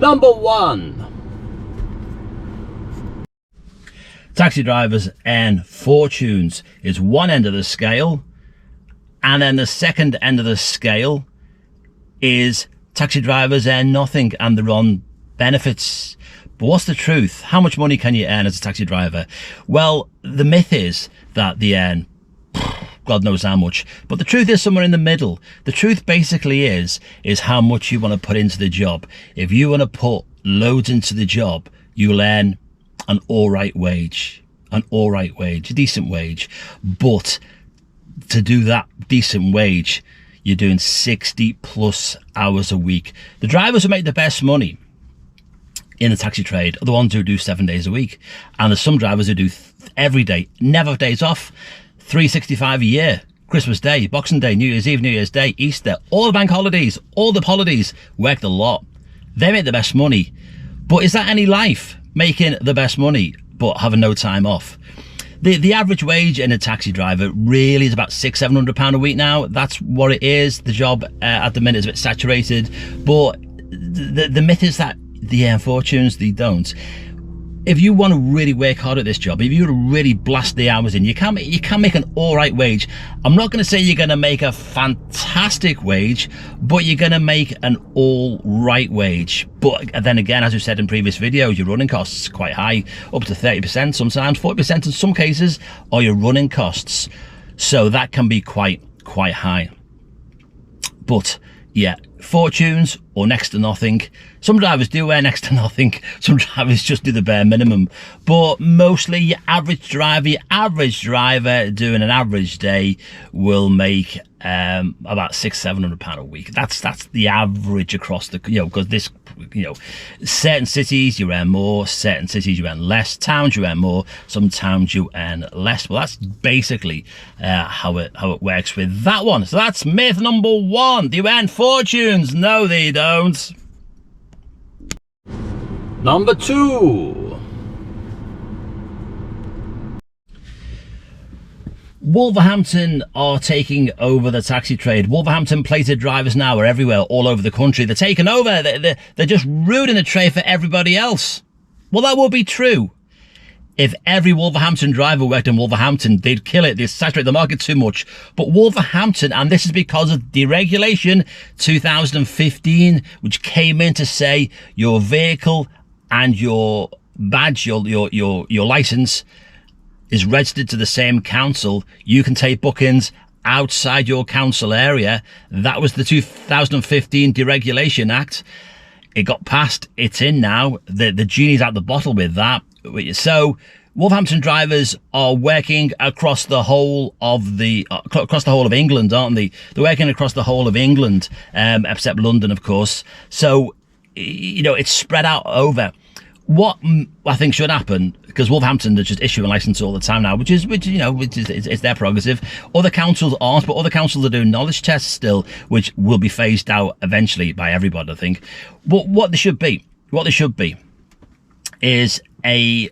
Number 1. Taxi drivers earn fortunes is one end of the scale, and then the second end of the scale is taxi drivers earn nothing and they're on benefits. But what's the truth? How much money can you earn as a taxi driver? Well, the myth is that they earn God knows how much, but the truth is somewhere in the middle. The truth basically is how much you want to put into the job. If you want to put loads into the job, you'll earn an all right wage, a decent wage. But to do that decent wage, you're doing 60 plus hours a week. The drivers who make the best money in the taxi trade are the ones who do 7 days a week. And there's some drivers who do every day, never have days off, 365 a year, Christmas Day, Boxing Day, New Year's Eve, New Year's Day, Easter, all the bank holidays, all the holidays, work the lot. They make the best money. But is that any life, making the best money, but having no time off? The average wage in a taxi driver really is about £600-700 a week now. That's what it is. The job at the minute is a bit saturated, but the myth is that they earn fortunes, they don't. If you want to really work hard at this job, if you want to really blast the hours in, you can make an all right wage. I'm not going to say you're going to make a fantastic wage, but you're going to make an all right wage. But then again, as we said in previous videos, your running costs are quite high, up to 30%, sometimes 40% in some cases, are your running costs. So that can be quite high. But yeah, fortunes or next to nothing. Some drivers do earn next to nothing. Some drivers just do the bare minimum. But mostly your average driver doing an average day will make about £600-700 a week. That's the average across the, because this, certain cities you earn more, certain cities you earn less, towns you earn more, some towns you earn less. Well, that's basically how it works with that one. So that's myth number 1. Do you earn fortunes? No, they don't. Number 2. Wolverhampton are taking over the taxi trade. Wolverhampton plated drivers now are everywhere, all over the country. They're taking over. They're just ruining the trade for everybody else. Well, that would be true. If every Wolverhampton driver worked in Wolverhampton, they'd kill it. They'd saturate the market too much. But Wolverhampton, and this is because of deregulation 2015, which came in to say your vehicle and your badge, your license is registered to the same council. You can take bookings outside your council area. That was the 2015 Deregulation Act. It got passed. It's in now. The genie's out the bottle with that. So Wolverhampton drivers are working across the whole of England, aren't they? They're working across the whole of England, except London, of course. So, it's spread out over. What I think should happen, because Wolverhampton are just issuing license all the time now, which is it's their prerogative. Other councils aren't, but other councils are doing knowledge tests still, which will be phased out eventually by everybody, I think. But what they should be is a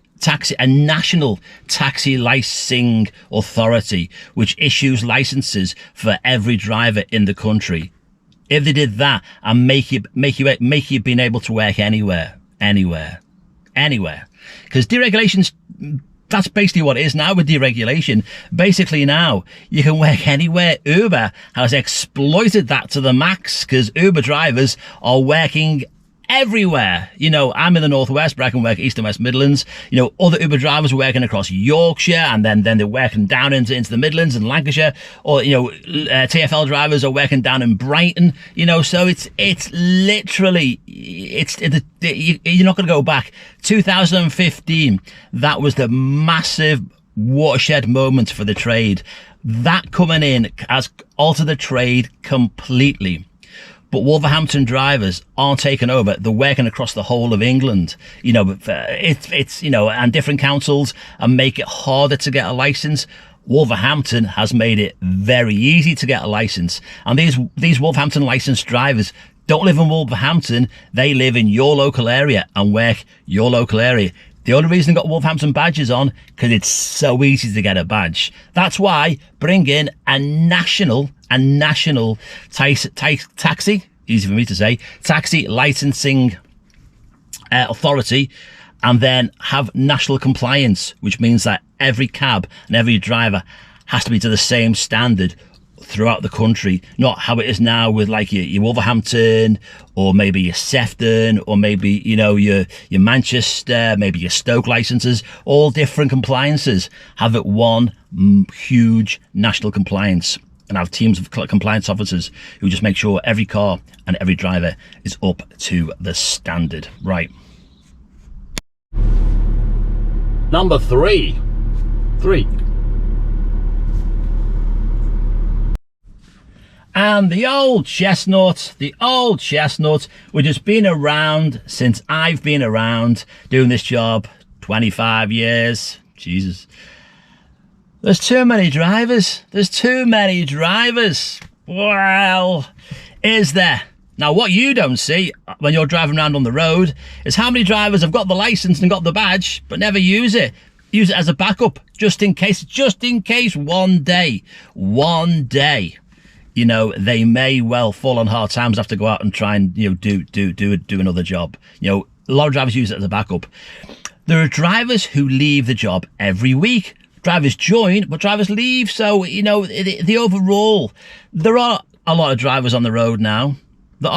national taxi licensing authority, which issues licenses for every driver in the country. If they did that and make you being able to work anywhere, because deregulation's, that's basically what it is now with deregulation. Basically now you can work anywhere. Uber has exploited that to the max, because Uber drivers are working everywhere. I'm in the Northwest, but I can work East and West Midlands. Other Uber drivers are working across Yorkshire, and then they're working down into the Midlands and Lancashire. Or, TfL drivers are working down in Brighton. So it's literally, you're not going to go back. 2015, that was the massive watershed moment for the trade. That coming in has altered the trade completely. But Wolverhampton drivers aren't taking over. They're working across the whole of England. And different councils and make it harder to get a license. Wolverhampton has made it very easy to get a license. And these Wolverhampton licensed drivers don't live in Wolverhampton. They live in your local area and work your local area. The only reason they got Wolverhampton badges on, because it's so easy to get a badge. That's why bring in a national taxi, easy for me to say, taxi licensing authority, and then have national compliance, which means that every cab and every driver has to be to the same standard throughout the country, not how it is now with like your Wolverhampton, or maybe your Sefton, or maybe, you know, your Manchester, maybe your Stoke licenses. All different compliances have it one huge national compliance, and have teams of compliance officers who just make sure every car and every driver is up to the standard. Right. Number three. And the old chestnut, which has been around since I've been around doing this job, 25 years. Jesus. There's too many drivers. Well, is there? Now, what you don't see when you're driving around on the road is how many drivers have got the license and got the badge, but never use it. Use it as a backup, just in case one day, you know, they may well fall on hard times, have to go out and try and, you know, do another job. You know, a lot of drivers use it as a backup. There are drivers who leave the job every week. Drivers join, but drivers leave. So, you know, the overall, there are a lot of drivers on the road now. Because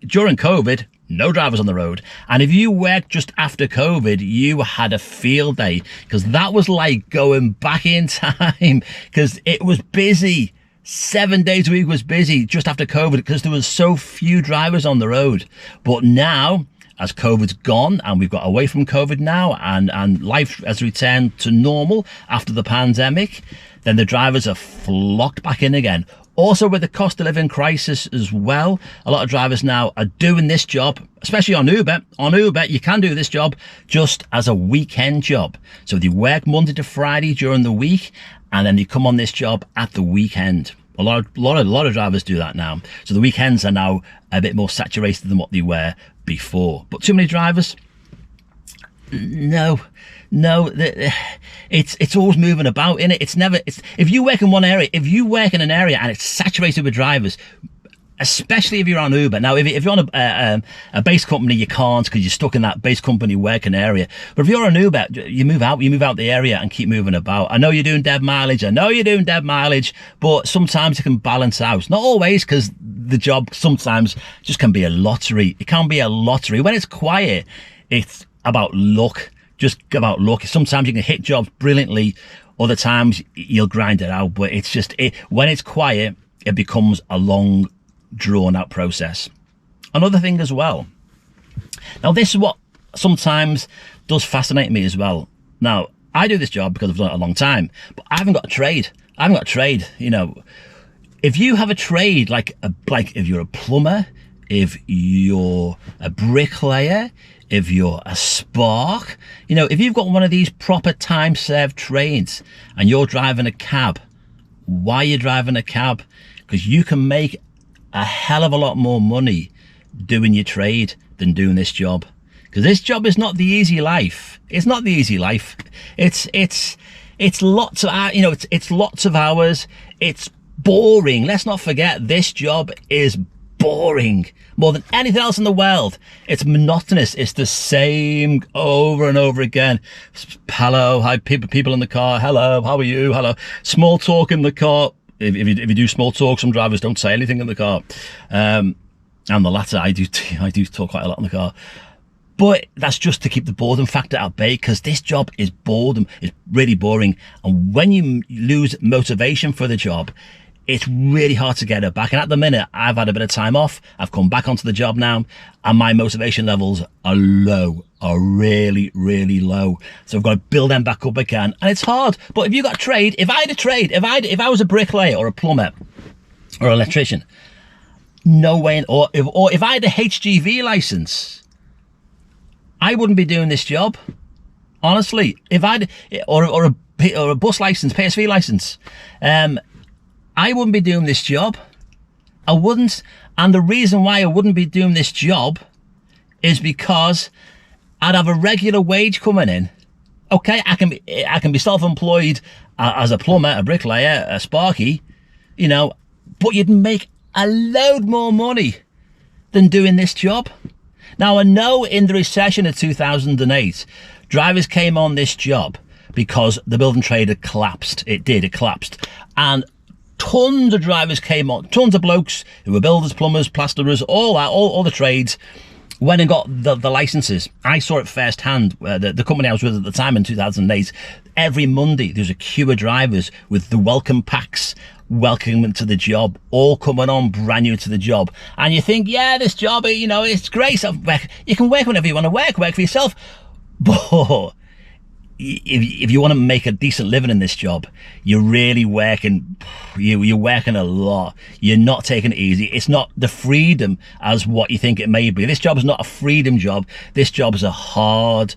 during COVID, no drivers on the road. And if you worked just after COVID, you had a field day, because that was like going back in time, because it was busy. 7 days a week was busy just after COVID, because there was so few drivers on the road. But now, as COVID's gone and we've got away from COVID now, and life has returned to normal after the pandemic, then the drivers are flocked back in again. Also, with the cost of living crisis as well, a lot of drivers now are doing this job, especially on Uber. On Uber, you can do this job just as a weekend job. So they work Monday to Friday during the week, and then they come on this job at the weekend. A lot of drivers do that now. So the weekends are now a bit more saturated than what they were before. But too many drivers? No, it's always moving about, innit? If you work in one area, if you work in an area and it's saturated with drivers, especially if you're on Uber. Now, if you're on a base company, you can't, because you're stuck in that base company working area. But if you're on Uber, you move out the area and keep moving about. I know you're doing dead mileage, but sometimes it can balance out. Not always, because the job sometimes just can be a lottery. It can be a lottery. When it's quiet, it's about luck. Just about luck. Sometimes you can hit jobs brilliantly, other times you'll grind it out. But it's just, when it's quiet, it becomes a long, drawn out process. Another thing as well. Now, this is what sometimes does fascinate me as well. Now, I do this job because I've done it a long time, but I haven't got a trade. You know, if you have a trade, like if you're a plumber, if you're a bricklayer, if you're a spark, you know, if you've got one of these proper time-served trades and you're driving a cab, why are you driving a cab? Because you can make a hell of a lot more money doing your trade than doing this job. Because this job is not the easy life. It's not the easy life. It's lots of, you know, it's lots of hours. It's boring. Let's not forget, this job is boring more than anything else in the world. It's monotonous. It's the same over and over again. Hello, hi, people in the car. Hello, how are you? Hello. Small talk in the car. If you do small talk, some drivers don't say anything in the car. And the latter, I do talk quite a lot in the car. But that's just to keep the boredom factor at bay, because this job is boredom. It's really boring. And when you lose motivation for the job, it's really hard to get it back. And at the minute, I've had a bit of time off. I've come back onto the job now, and my motivation levels are low, are really, really low. So I've got to build them back up again. And it's hard. But if you got a trade, if I had a trade, if I was a bricklayer or a plumber or an electrician, no way. Or if I had a HGV license, I wouldn't be doing this job. Honestly, if I'd, or a bus license, PSV license, I wouldn't be doing this job. I wouldn't. And the reason why I wouldn't be doing this job is because I'd have a regular wage coming in. Okay, I can be self-employed as a plumber, a bricklayer, a sparky, you know, but you'd make a load more money than doing this job. Now, I know in the recession of 2008, drivers came on this job because the building trade had collapsed. It did, it collapsed. And tons of drivers came on, tons of blokes who were builders, plumbers, plasterers, all that, all the trades, went and got the licenses. I saw it firsthand. The company I was with at the time in 2008, every Monday there's a queue of drivers with the welcome packs, welcoming them to the job, all coming on brand new to the job. And you think, yeah, this job, you know, it's great. You can work whenever you want to work for yourself. But if you want to make a decent living in this job, you're really working, you're working a lot. You're not taking it easy. It's not the freedom as what you think it may be. This job is not a freedom job. This job is a hard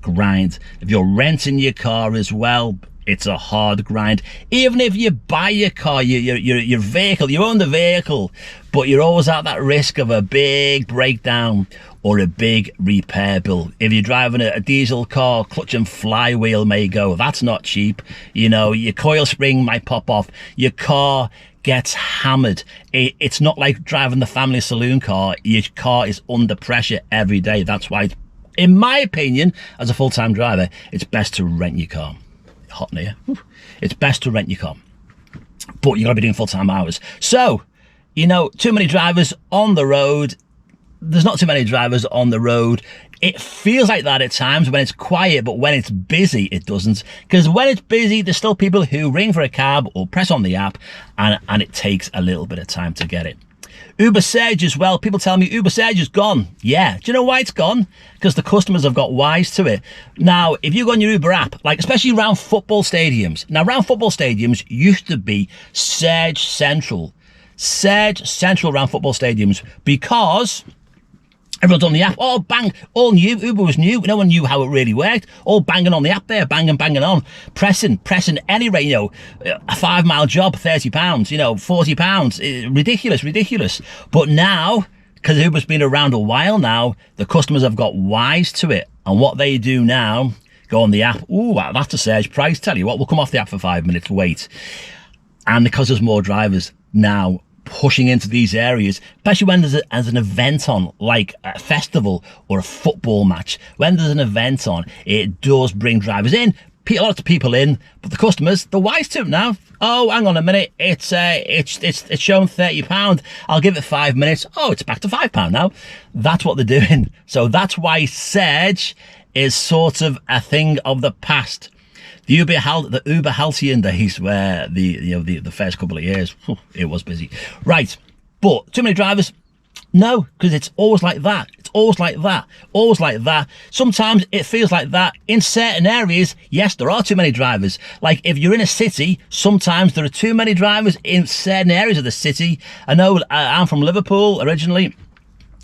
grind. If you're renting your car as well, it's a hard grind. Even if you buy your car, your vehicle, you own the vehicle, but you're always at that risk of a big breakdown or a big repair bill. If you're driving a diesel car, clutch and flywheel may go. That's not cheap. You know, your coil spring might pop off. Your car gets hammered. It's not like driving the family saloon car. Your car is under pressure every day. That's why, in my opinion, as a full-time driver, it's best to rent your car. Hot in here. It's best to rent your car, but you got to be doing full-time hours. So, you know, too many drivers on the road. There's not too many drivers on the road. It feels like that at times when it's quiet, but when it's busy, it doesn't. Because when it's busy, there's still people who ring for a cab or press on the app, and it takes a little bit of time to get it. Uber Surge as well. People tell me Uber Surge is gone. Yeah. Do you know why it's gone? Because the customers have got wise to it. Now, if you go on your Uber app, like especially around football stadiums. Now, around football stadiums used to be Surge Central. Surge Central around football stadiums because everyone's on the app. Oh, bang. All new. Uber was new. No one knew how it really worked. All banging on the app there. Banging on. Pressing any rate, you know, a 5 mile job, £30, you know, £40. Ridiculous. But now, because Uber's been around a while now, the customers have got wise to it. And what they do now, go on the app. Ooh, that's a surge price. Tell you what, we'll come off the app for 5 minutes. Wait. And because there's more drivers now pushing into these areas, especially when there's an event on, like a festival or a football match. When there's an event on, it does bring drivers in, a lot of people in, but the customers, they're wise to it now. Oh, hang on a minute, it's showing £30. I'll give it 5 minutes. Oh, it's back to £5 now. That's what they're doing. So that's why Surge is sort of a thing of the past. The Uber halcyon days, where the first couple of years, it was busy. Right, but too many drivers? No, because it's always like that. It's always like that. Sometimes it feels like that. In certain areas, yes, there are too many drivers. Like if you're in a city, sometimes there are too many drivers in certain areas of the city. I know I'm from Liverpool originally.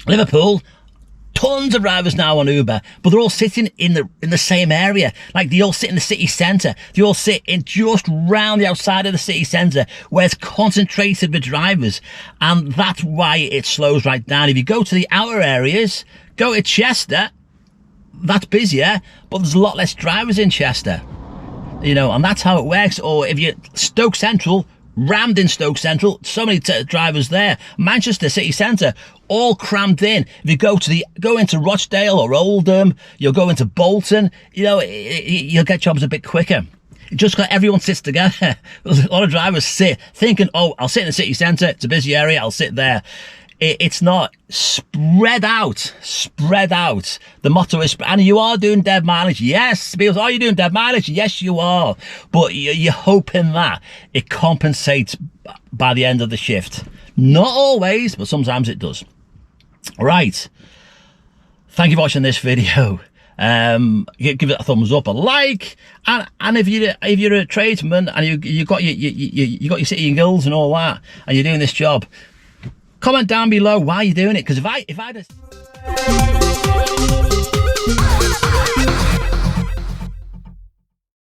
Liverpool, tons of drivers now on Uber, but they're all sitting in the same area. Like they all sit in the city centre. They all sit in just round the outside of the city centre, where it's concentrated with drivers, and that's why it slows right down. If you go to the outer areas, go to Chester, that's busier, but there's a lot less drivers in Chester. You know, and that's how it works. Or if you're Stoke Central, rammed in Stoke Central, so many drivers there. Manchester city centre, all crammed in. If you go into Rochdale or Oldham, you'll go into Bolton, you know, you'll get jobs a bit quicker. Just got everyone sits together. There's a lot of drivers sit thinking, oh, I'll sit in the city centre, it's a busy area, I'll sit there. It's not. Spread out. The motto is, and you are doing dead mileage. Yes, people, are you doing dead mileage? Yes, you are. But you're hoping that it compensates by the end of the shift. Not always, but sometimes it does. Right. Thank you for watching this video. Give it a thumbs up, a like, and if you're a tradesman and you got your city and guilds and all that, and you're doing this job, comment down below why you're doing it, because if I just